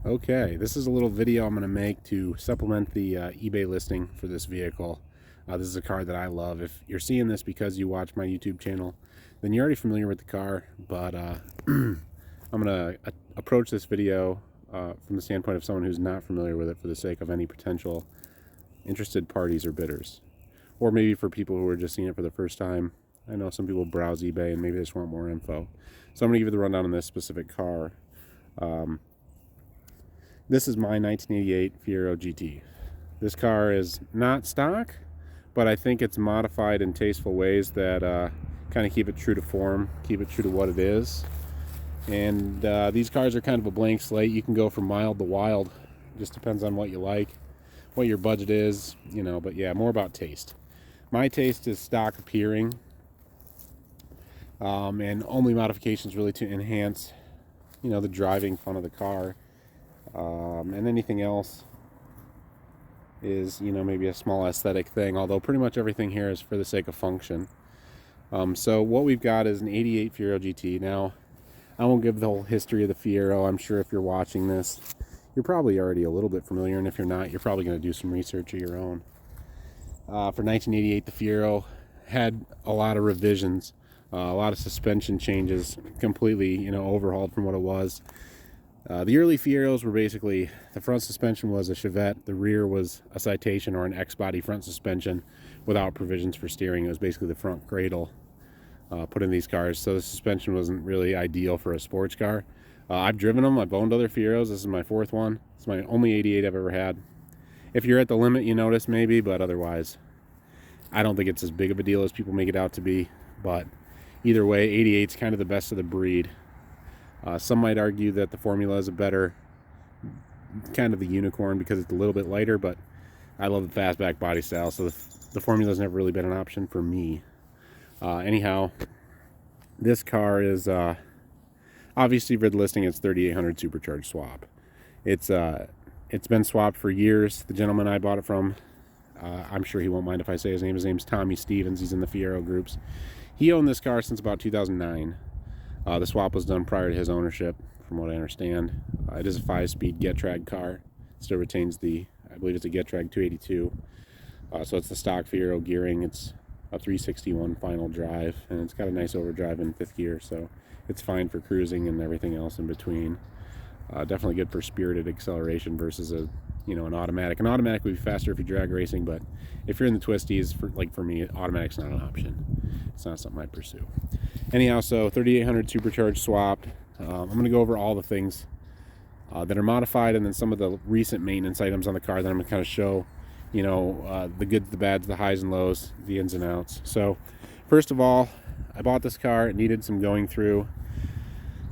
Okay, this is a little video I'm going to make to supplement the eBay listing for this vehicle. This is a car that I love. If you're seeing this because you watch my YouTube channel, then you're already familiar with the car, but I'm going to approach this video from the standpoint of someone who's not familiar with it for the sake of any potential interested parties or bidders. Or maybe for people who are just seeing it for the first time. I know some people browse eBay and maybe they just want more info. So I'm going to give you the rundown on this specific car. This is my 1988 Fiero GT. This car is not stock, but I think it's modified in tasteful ways that kind of keep it true to form, keep it true to what it is. And these cars are kind of a blank slate. You can go from mild to wild. Just depends on what you like, what your budget is, you know. But yeah, more about taste. My taste is stock appearing, and only modifications really to enhance, you know, the driving fun of the car. And anything else is, you know, maybe a small aesthetic thing, although pretty much everything here is for the sake of function. So what we've got is an 88 Fiero GT. Now, I won't give the whole history of the Fiero. I'm sure if you're watching this, you're probably already a little bit familiar, and if you're not, you're probably going to do some research of your own. For 1988, the Fiero had a lot of revisions, a lot of suspension changes, completely, you know, overhauled from what it was. The early Fieros were basically, the front suspension was a Chevette, the rear was a Citation or an X-body front suspension without provisions for steering. It was basically the front cradle put in these cars, so the suspension wasn't really ideal for a sports car. I've driven them, I've owned other Fieros, this is my fourth one. It's my only 88 I've ever had. If you're at the limit, you notice maybe, but otherwise, I don't think it's as big of a deal as people make it out to be. But either way, 88's kind of the best of the breed. Some might argue that the Formula is a better, kind of the unicorn because it's a little bit lighter, but I love the fastback body style, so the Formula's never really been an option for me. Anyhow, this car is obviously for the listing. It's 3800 Supercharged swap. It's been swapped for years. The gentleman I bought it from, I'm sure he won't mind if I say his name. His name's Tommy Stevens. He's in the Fiero groups. He owned this car since about 2009. The swap was done prior to his ownership, from what I understand. It is a 5-speed Getrag car. It still retains the, I believe it's a Getrag 282. So it's the stock Fiero gearing. It's a 361 final drive, and it's got a nice overdrive in 5th gear, so it's fine for cruising and everything else in between. Definitely good for spirited acceleration versus a, you know, an automatic. An automatic would be faster if you drag racing, but if you're in the twisties, for me, automatic's not an option. It's not something I pursue. Anyhow, so 3800 Supercharged swapped. I'm going to go over all the things that are modified, and then some of the recent maintenance items on the car that I'm going to kind of show, you know, the goods, the bads, the highs and lows, the ins and outs. So first of all, I bought this car. It needed some going through.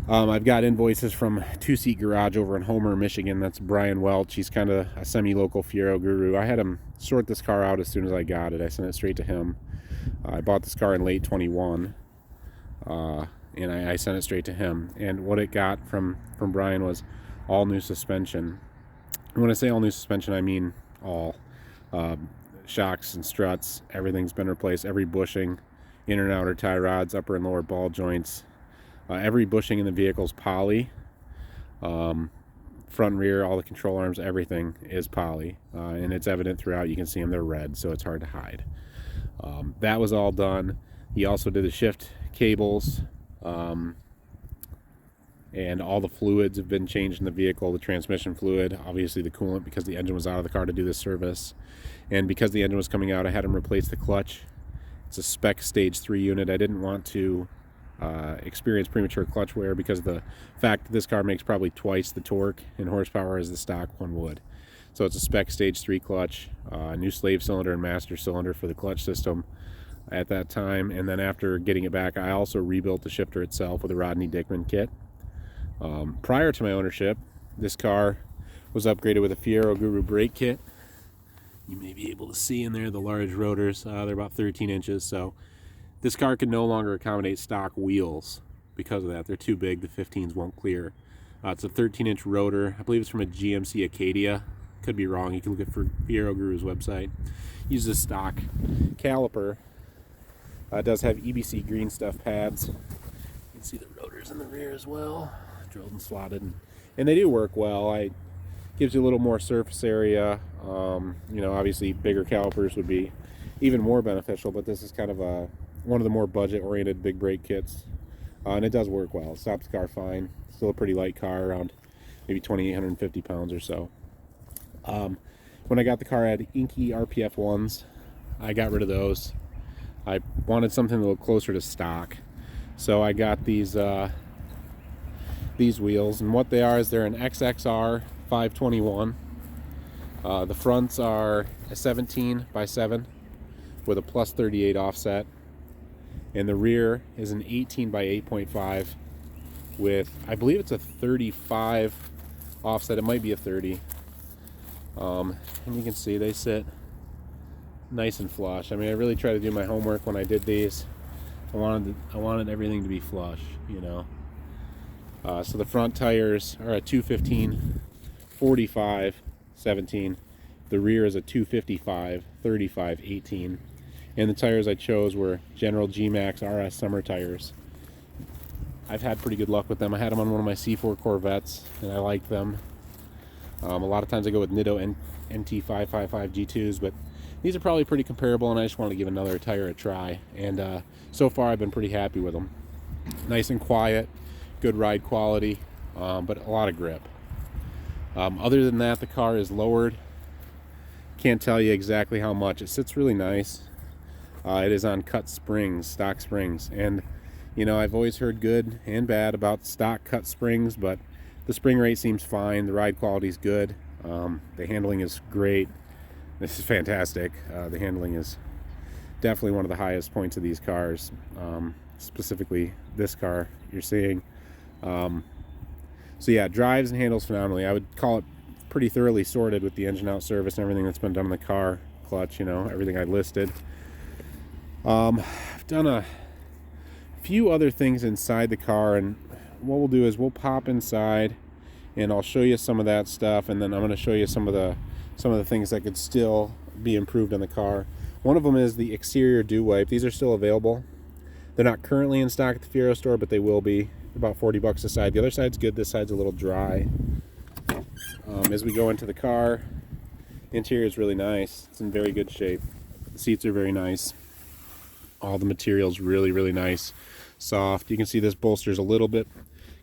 I've got invoices from Two Seat Garage over in Homer, Michigan. That's Brian Welch. He's kind of a semi-local Fiero guru. I had him sort this car out as soon as I got it. I sent it straight to him. I bought this car in late 21, and I sent it straight to him. And what it got from Brian was all new suspension. And when I say all new suspension, I mean all. Shocks and struts, everything's been replaced. Every bushing, inner and outer tie rods, upper and lower ball joints. Every bushing in the vehicle's poly. Front and rear, all the control arms, everything is poly. And it's evident throughout. You can see them, they're red, so it's hard to hide. That was all done. He also did the shift cables. And all the fluids have been changed in the vehicle. The transmission fluid, obviously the coolant, because the engine was out of the car to do this service. And because the engine was coming out, I had him replace the clutch. It's a spec stage 3 unit. I didn't want to experience premature clutch wear because of the fact that this car makes probably twice the torque and horsepower as the stock one would. So it's a spec stage 3 clutch, a new slave cylinder and master cylinder for the clutch system at that time. And then after getting it back, I also rebuilt the shifter itself with a Rodney Dickman kit. Prior to my ownership, this car was upgraded with a Fiero Guru brake kit. You may be able to see in there the large rotors. They're about 13 inches, so this car can no longer accommodate stock wheels because of that. They're too big. The 15s won't clear. It's a 13-inch rotor. I believe it's from a GMC Acadia. Could be wrong. You can look at Fiero Guru's website. Uses stock caliper. It does have EBC green stuff pads. You can see the rotors in the rear as well. drilled and slotted, and they do work well. Gives you a little more surface area. You know, obviously bigger calipers would be even more beneficial, but this is kind of one of the more budget-oriented big brake kits, and it does work well. It stops the car fine. Still a pretty light car, around maybe 2,850 pounds or so. When I got the car, I had inky RPF ones. I got rid of those. I wanted something a little closer to stock, so I got these wheels, and what they are is they're an XXR 521. The fronts are a 17 by 7 with a plus 38 offset, and the rear is an 18 by 8.5 with, I believe it's a 35 offset. It might be a 30. And you can see they sit nice and flush. I mean, I really tried to do my homework when I did these. I wanted everything to be flush, you know. So the front tires are a 215 45 17. The rear is a 255 35 18. And the tires I chose were General G-Max RS summer tires. I've had pretty good luck with them. I had them on one of my C4 Corvettes, and I like them. A lot of times I go with Nitto NT555 G2s, but these are probably pretty comparable, and I just wanted to give another tire a try. And so far I've been pretty happy with them. Nice and quiet, good ride quality, but a lot of grip. Other than that, the car is lowered. Can't tell you exactly how much. It sits really nice. It is on cut springs, stock springs, and you know, I've always heard good and bad about stock cut springs, but the spring rate seems fine. The ride quality is good. The handling is great. This is fantastic. The handling is definitely one of the highest points of these cars, specifically this car you're seeing. So yeah, drives and handles phenomenally. I would call it pretty thoroughly sorted with the engine out service and everything that's been done in the car, clutch, you know, everything I listed. I've done a few other things inside the car, and what we'll do is we'll pop inside and I'll show you some of that stuff, and then I'm going to show you some of the things that could still be improved on the car. One of them is the exterior dew wipe. These are still available. They're not currently in stock at the Fiero store, but they will be. About $40 a side. The other side's good. This side's a little dry. As we go into the car, interior is really nice. It's in very good shape. The seats are very nice. All the material's really, really nice. Soft. You can see this bolster's a little bit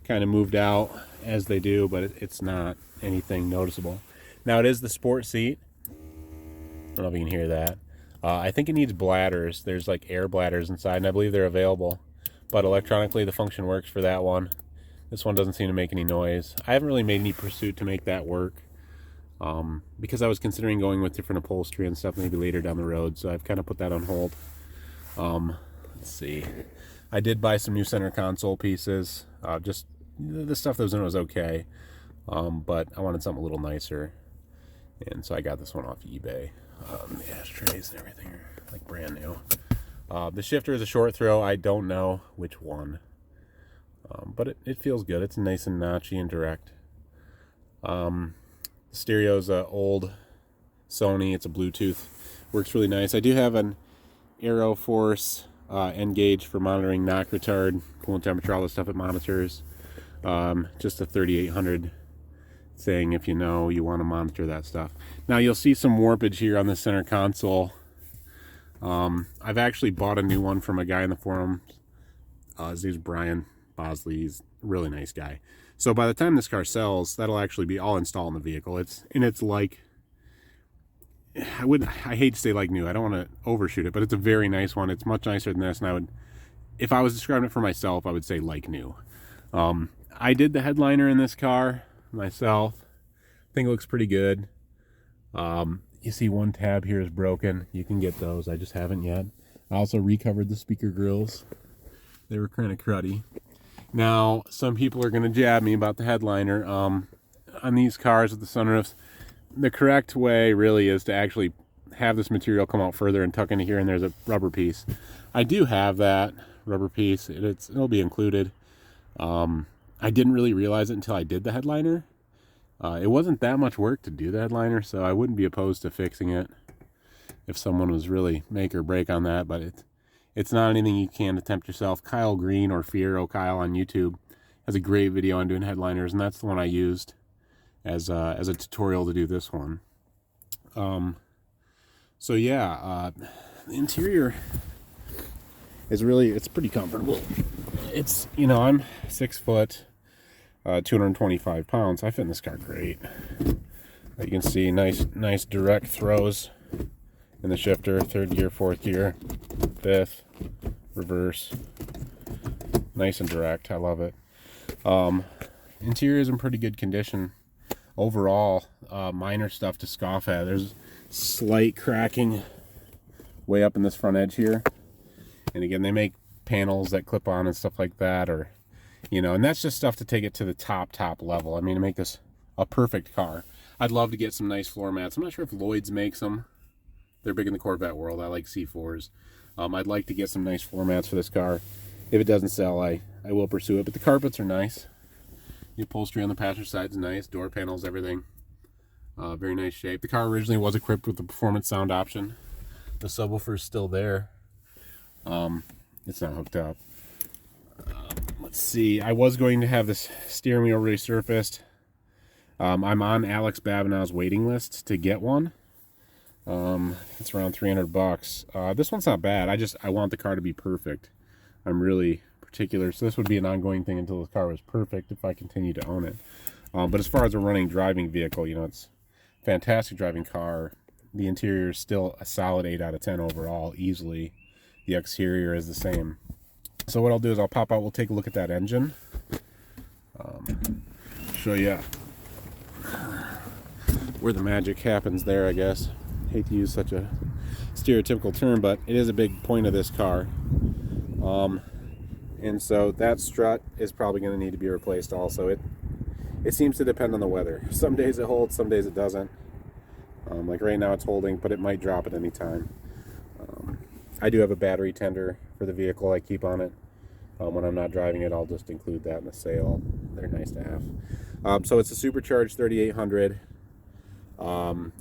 kind of moved out as they do, but it's not anything noticeable. Now it is the sport seat. I don't know if you can hear that. I think it needs bladders. There's like air bladders inside, and I believe they're available. But electronically the function works for that one. This one doesn't seem to make any noise. I haven't really made any pursuit to make that work, because I was considering going with different upholstery and stuff maybe later down the road, so I've kind of put that on hold. Let's see. I did buy some new center console pieces. Just the stuff that was in it was okay, but I wanted something a little nicer, and so I got this one off eBay. The ashtrays and everything are like brand new. The shifter is a short throw. I don't know which one, but it feels good. It's nice and notchy and direct. The stereo's a old Sony. It's a Bluetooth. Works really nice. I do have an Aeroforce end gauge for monitoring knock retard, coolant temperature, all the stuff it monitors. Just a 3800 thing if you know you want to monitor that stuff. Now you'll see some warpage here on the center console. I've actually bought a new one from a guy in the forums. His name's Brian Bosley. He's a really nice guy. So by the time this car sells, that'll actually be all installed in the vehicle. It's like, I hate to say like new. I don't want to overshoot it, but it's a very nice one. It's much nicer than this, and if I was describing it for myself, I would say like new. I did the headliner in this car myself. I think it looks pretty good. You see one tab here is broken. You can get those. I just haven't yet. I also recovered the speaker grills. They were kind of cruddy. Now, some people are going to jab me about the headliner. On these cars with the sunroofs, the correct way really is to actually have this material come out further and tuck into here, and there's a rubber piece. I do have that rubber piece. It'll be included. I didn't really realize it until I did the headliner. It wasn't that much work to do the headliner, so I wouldn't be opposed to fixing it if someone was really make or break on that, but it's not anything you can attempt yourself. Kyle Green or Fiero Kyle on YouTube has a great video on doing headliners, and that's the one I used as a tutorial to do this one. So yeah, the interior is it's pretty comfortable. It's, you know, I'm 6 foot, 225 pounds. I fit in this car great. You can see nice direct throws in the shifter, 3rd gear, 4th gear, 5th, reverse. Nice and direct. I love it. Interior is in pretty good condition overall. Minor stuff to scoff at. There's slight cracking way up in this front edge here, and again, they make panels that clip on and stuff like that, or, you know, and that's just stuff to take it to the top level. I mean, to make this a perfect car, I'd love to get some nice floor mats. I'm not sure if Lloyd's makes them. They're big in the Corvette world. I like C4s. I'd like to get some nice floor mats for this car. If it doesn't sell, I will pursue it. But the carpets are nice. The upholstery on the passenger side is nice. Door panels, everything. Very nice shape. The car originally was equipped with the performance sound option. The subwoofer is still there. It's not hooked up. Let's see. I was going to have this steering wheel resurfaced. I'm on Alex Babinow's waiting list to get one. It's around $300. This one's not bad. I want the car to be perfect. I'm really particular, so this would be an ongoing thing until the car was perfect if I continue to own it. But as far as a running driving vehicle, you know, it's a fantastic driving car. The interior is still a solid 8 out of 10 overall, easily. The exterior is the same. So what I'll do is I'll pop out, we'll take a look at that engine. Show you where the magic happens there, I guess. Hate to use such a stereotypical term, but it is a big point of this car. And so that strut is probably going to need to be replaced also. It seems to depend on the weather. Some days it holds, some days it doesn't. Like right now it's holding, but it might drop at any time. I do have a battery tender for the vehicle I keep on it. When I'm not driving it, I'll just include that in the sale. They're nice to have. So it's a Supercharged 3800.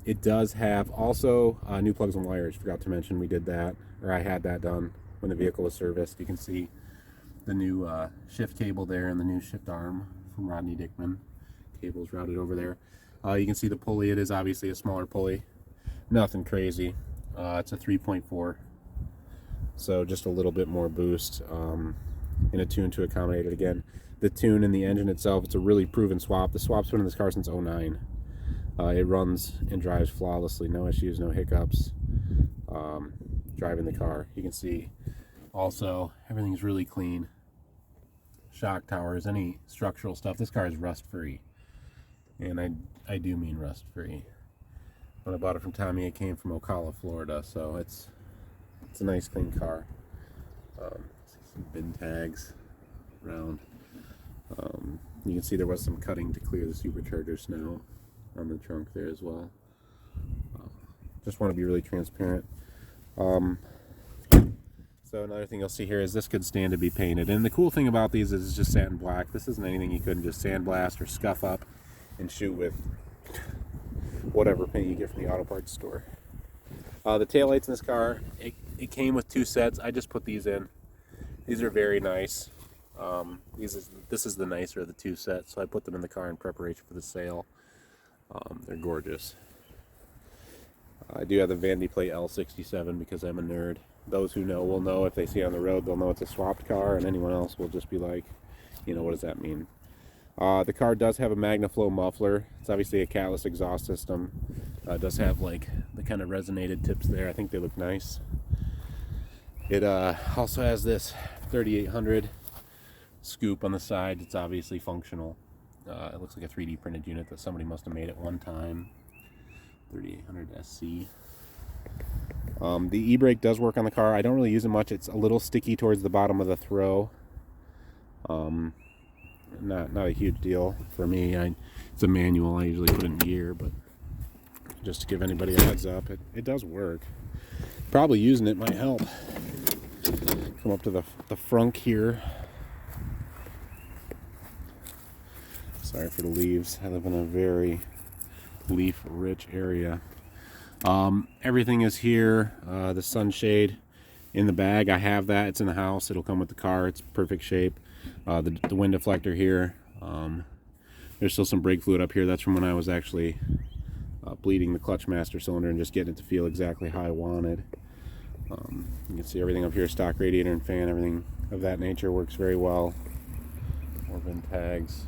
It does have also new plugs and wires. Forgot to mention we did that, or I had that done when the vehicle was serviced. You can see the new shift cable there and the new shift arm from Rodney Dickman. Cable's routed over there. You can see the pulley. It is obviously a smaller pulley. Nothing crazy. It's a 3.4. So just a little bit more boost in a tune to accommodate it. Again, the tune in the engine itself, it's a really proven swap. The swap's been in this car since 09. It runs and drives flawlessly, no issues, no hiccups driving the car. You can see also everything's really clean. Shock towers, any structural stuff. This car is rust free, and I do mean rust free. When I bought it from Tommy, it came from Ocala, Florida, so it's a nice clean car. Some bin tags around. You can see there was some cutting to clear the supercharger snow on the trunk there as well. Just want to be really transparent. So another thing you'll see here is this could stand to be painted, and the cool thing about these is it's just satin black. This isn't anything you couldn't just sandblast or scuff up and shoot with whatever paint you get from the auto parts store. The taillights in this car, it came with 2 sets. I just put these in. These are very nice. This is the nicer of the 2 sets, so I put them in the car in preparation for the sale. They're gorgeous. I do have the Vandy Plate L67 because I'm a nerd. Those who know will know. If they see it on the road, they'll know it's a swapped car, and anyone else will just be like, you know, what does that mean? The car does have a MagnaFlow muffler. It's obviously a catless exhaust system. It does have like the kind of resonated tips there. I think they look nice. It also has this 3800 scoop on the side. It's obviously functional. It looks like a 3D printed unit that somebody must have made at one time. 3800 SC. The e-brake does work on the car. I don't really use it much. It's a little sticky towards the bottom of the throw. Not a huge deal for me. It's a manual. I usually put it in gear, but just to give anybody a heads up, it does work. Probably using it might help. Come up to the frunk here. Sorry for the leaves. I live in a very leaf-rich area. Everything is here. The sunshade in the bag, I have that. It's in the house. It'll come with the car. It's perfect shape. The wind deflector here. There's still some brake fluid up here. That's from when I was actually bleeding the clutch master cylinder and just getting it to feel exactly how I wanted. You can see everything up here, stock radiator and fan, everything of that nature works very well. More VIN tags.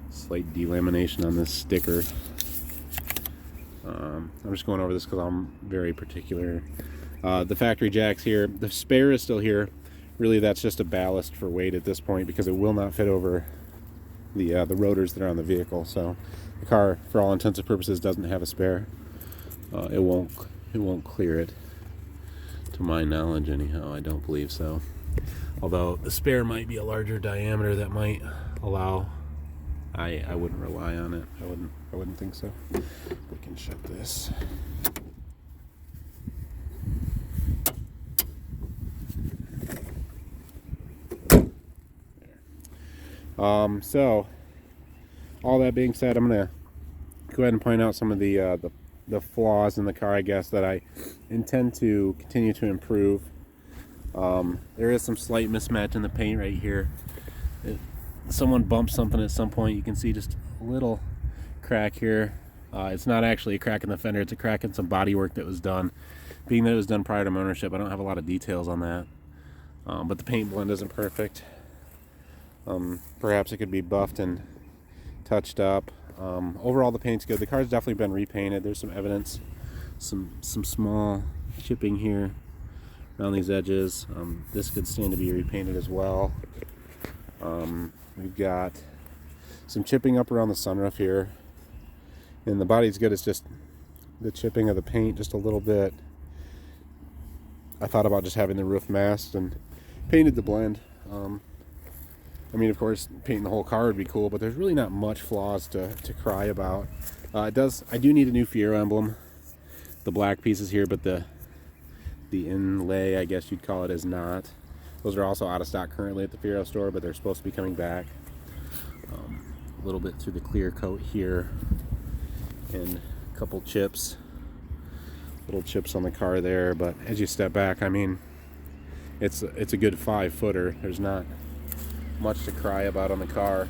Slight delamination on this sticker. I'm just going over this because I'm very particular. The factory jacks here, the spare is still here. Really, that's just a ballast for weight at this point because it will not fit over the rotors that are on the vehicle. So the car, for all intents and purposes, doesn't have a spare. It won't clear it, to my knowledge anyhow. I don't believe so. Although the spare might be a larger diameter, that might allow. I wouldn't rely on it. I wouldn't think so. We can shut this. So all that being said, I'm gonna go ahead and point out some of the flaws in the car, I guess, that I intend to continue to improve. There is some slight mismatch in the paint right here. Someone bumped something at some point. You can see just a little crack here. It's not actually a crack in the fender, it's a crack in some body work that was done. Being that it was done prior to my ownership, I don't have a lot of details on that. But the paint blend isn't perfect. Perhaps it could be buffed and touched up. Overall, the paint's good. The car's definitely been repainted. There's some evidence, some small chipping here around these edges. This could stand to be repainted as well. We've got some chipping up around the sunroof here, and the body's good. It's just the chipping of the paint just a little bit. I thought about just having the roof masked and painted the blend. I mean, of course, painting the whole car would be cool, but there's really not much flaws to cry about. I do need a new Fiero emblem. The black pieces here, but the inlay, I guess you'd call it, is not. Those are also out of stock currently at the Fiero store, but they're supposed to be coming back. A little bit through the clear coat here, and a couple chips, little chips on the car there. But as you step back, I mean, it's a good 5-footer. There's not much to cry about on the car.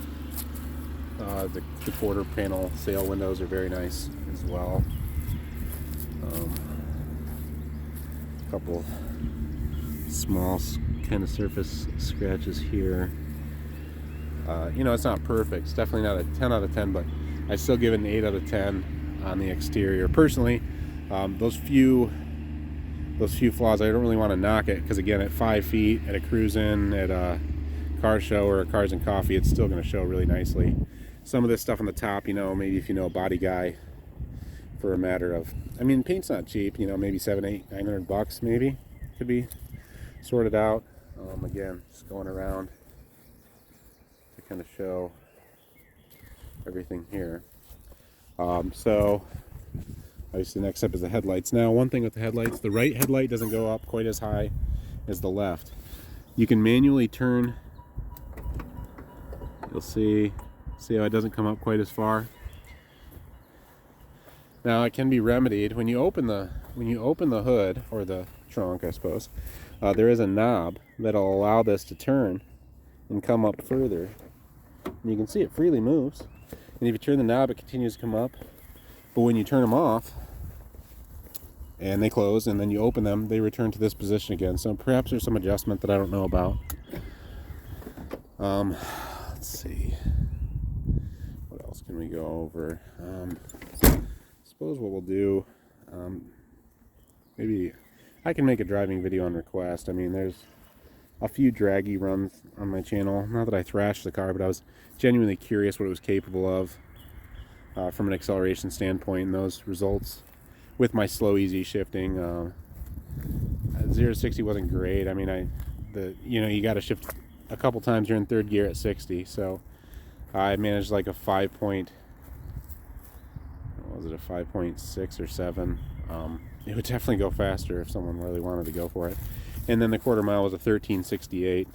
The quarter panel sail windows are very nice as well. A couple small kind of surface scratches here. You know, it's not perfect. It's definitely not a 10 out of 10, but I still give it an 8 out of 10 on the exterior. Personally, those few flaws, I don't really want to knock it, because again, at 5 feet, at a cruise-in, at a car show or a Cars and Coffee, it's still going to show really nicely. Some of this stuff on the top, you know, maybe if you know a body guy, for a matter of, I mean, paint's not cheap, you know, maybe $700, $800, $900 maybe could be sorted out. Again, just going around to kind of show everything here. So obviously the next step is the headlights. Now, one thing with the headlights, the right headlight doesn't go up quite as high as the left. You can manually turn. You'll see how it doesn't come up quite as far. Now it can be remedied when you open the hood, or the trunk, I suppose. There is a knob that'll allow this to turn and come up further. And you can see it freely moves. And if you turn the knob, it continues to come up. But when you turn them off and they close, and then you open them, they return to this position again. So perhaps there's some adjustment that I don't know about. Let's see. What else can we go over? I suppose what we'll do, maybe I can make a driving video on request. I mean, there's a few draggy runs on my channel. Not that I thrashed the car, but I was genuinely curious what it was capable of from an acceleration standpoint, and those results with my slow, easy shifting. 0 to 60 wasn't great. I mean, you got to shift a couple times. You're in third gear at 60, so I managed like a 5.6 or 7. It would definitely go faster if someone really wanted to go for it. And then the quarter mile was a 1368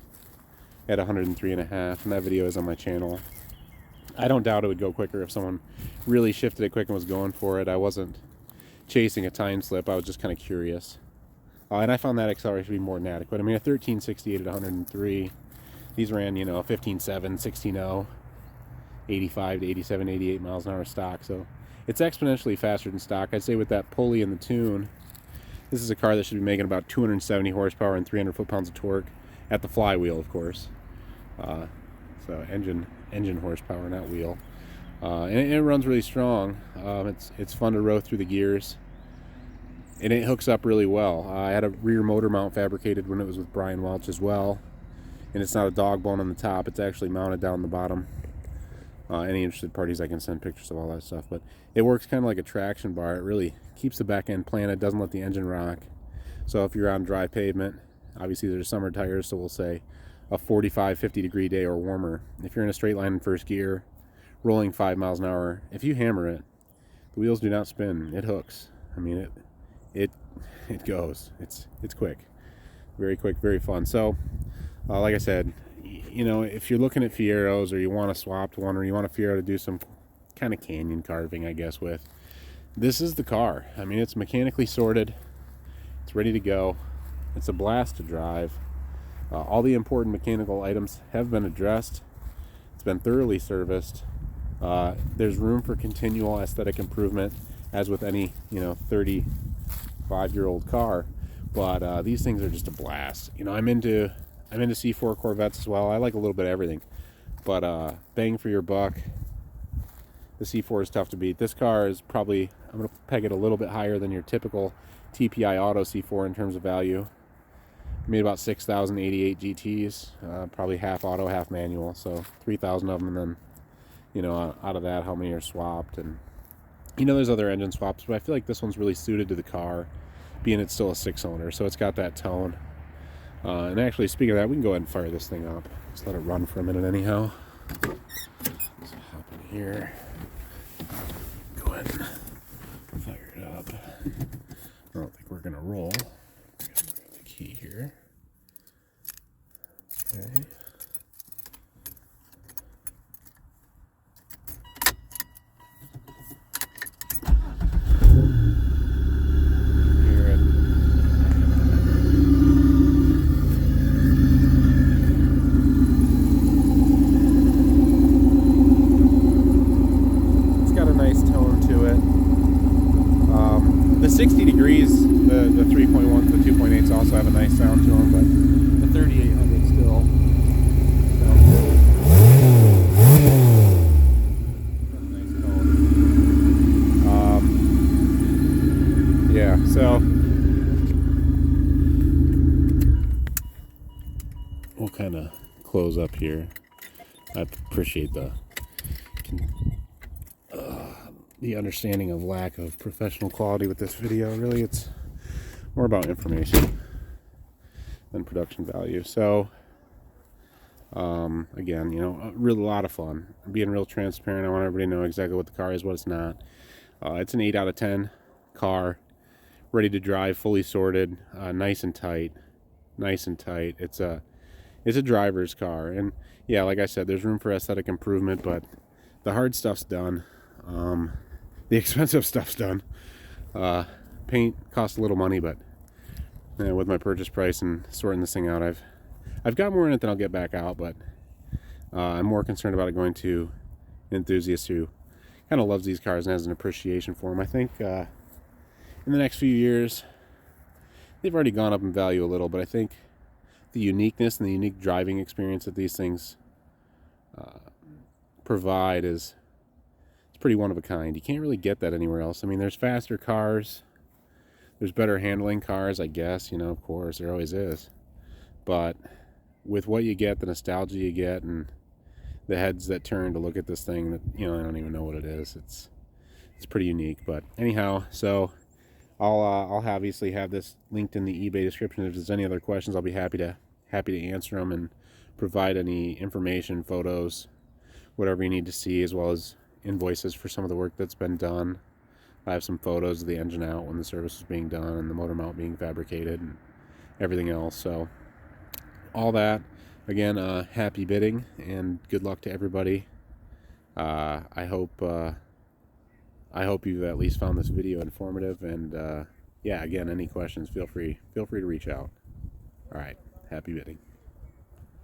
at 103.5, and that video is on my channel. I don't doubt it would go quicker if someone really shifted it quick and was going for it. I wasn't chasing a time slip. I was just kind of curious. And I found that acceleration to be more than adequate. I mean, a 1368 at 103, These ran, you know, 15.7, 16.0, 85 to 87, 88 miles an hour stock. So it's exponentially faster than stock. I'd say with that pulley and the tune, this is a car that should be making about 270 horsepower and 300 foot-pounds of torque at the flywheel, of course. So engine horsepower, not wheel. And it runs really strong. It's fun to row through the gears, and it hooks up really well. I had a rear motor mount fabricated when it was with Brian Welch as well, and it's not a dog bone on the top. It's actually mounted down the bottom. Any interested parties, I can send pictures of all that stuff. But it works kind of like a traction bar. It really keeps the back end planted, doesn't let the engine rock. So if you're on dry pavement, obviously there's summer tires, so we'll say a 45, 50 degree day or warmer. If you're in a straight line in first gear, rolling 5 miles an hour, if you hammer it, the wheels do not spin. It hooks. I mean, it goes. It's quick, very quick, very fun. So, like I said, you know, if you're looking at Fieros, or you want a swapped one, or you want a Fiero to do some kind of canyon carving, I guess, with, this is the car. I mean, it's mechanically sorted. It's ready to go. It's a blast to drive. All the important mechanical items have been addressed. It's been thoroughly serviced. There's room for continual aesthetic improvement, as with any, you know, 35-year-old car. But these things are just a blast. You know, I'm into C4 Corvettes as well. I like a little bit of everything. But bang for your buck, the C4 is tough to beat. This car is probably, I'm going to peg it a little bit higher than your typical TPI Auto C4 in terms of value. Made about 6,088 GTs, probably half auto, half manual, so 3,000 of them, and then, you know, out of that, how many are swapped? And, you know, there's other engine swaps, but I feel like this one's really suited to the car, being it's still a 6-cylinder, so it's got that tone. And actually, speaking of that, we can go ahead and fire this thing up. Just let it run for a minute anyhow. Let's hop in here. Go ahead and fire it up. I don't think we're going to roll. I'm going to grab the key here. Okay. The 60 degrees, the 3.1s, the 2.8s also have a nice sound to them, but the 3800 still sounds good. Nice tone. Yeah, so we'll kind of close up here. I appreciate the understanding of lack of professional quality with this video. Really, it's more about information than production value. So again, you know, a lot of fun, being real transparent. I want everybody to know exactly what the car is, what it's not. It's an 8 out of 10 car, ready to drive, fully sorted, nice and tight. It's a driver's car, and yeah, like I said, there's room for aesthetic improvement, but the hard stuff's done. The expensive stuff's done. Paint costs a little money, but with my purchase price and sorting this thing out, I've got more in it than I'll get back out, but I'm more concerned about it going to an enthusiast who kind of loves these cars and has an appreciation for them. I think in the next few years, they've already gone up in value a little, but I think the uniqueness and the unique driving experience that these things provide is pretty one of a kind. You can't really get that anywhere else. I mean, there's faster cars, there's better handling cars, I guess, you know, of course, there always is. But with what you get, the nostalgia you get, and the heads that turn to look at this thing that, you know, I don't even know what it is. It's pretty unique. But anyhow, so I'll obviously have this linked in the eBay description. If there's any other questions, I'll be happy to answer them and provide any information, photos, whatever you need to see, as well as invoices for some of the work that's been done. I have some photos of the engine out when the service was being done and the motor mount being fabricated and everything else. So all that, again, happy bidding and good luck to everybody. I hope you've at least found this video informative, and yeah, again, any questions, feel free to reach out. All right, happy bidding.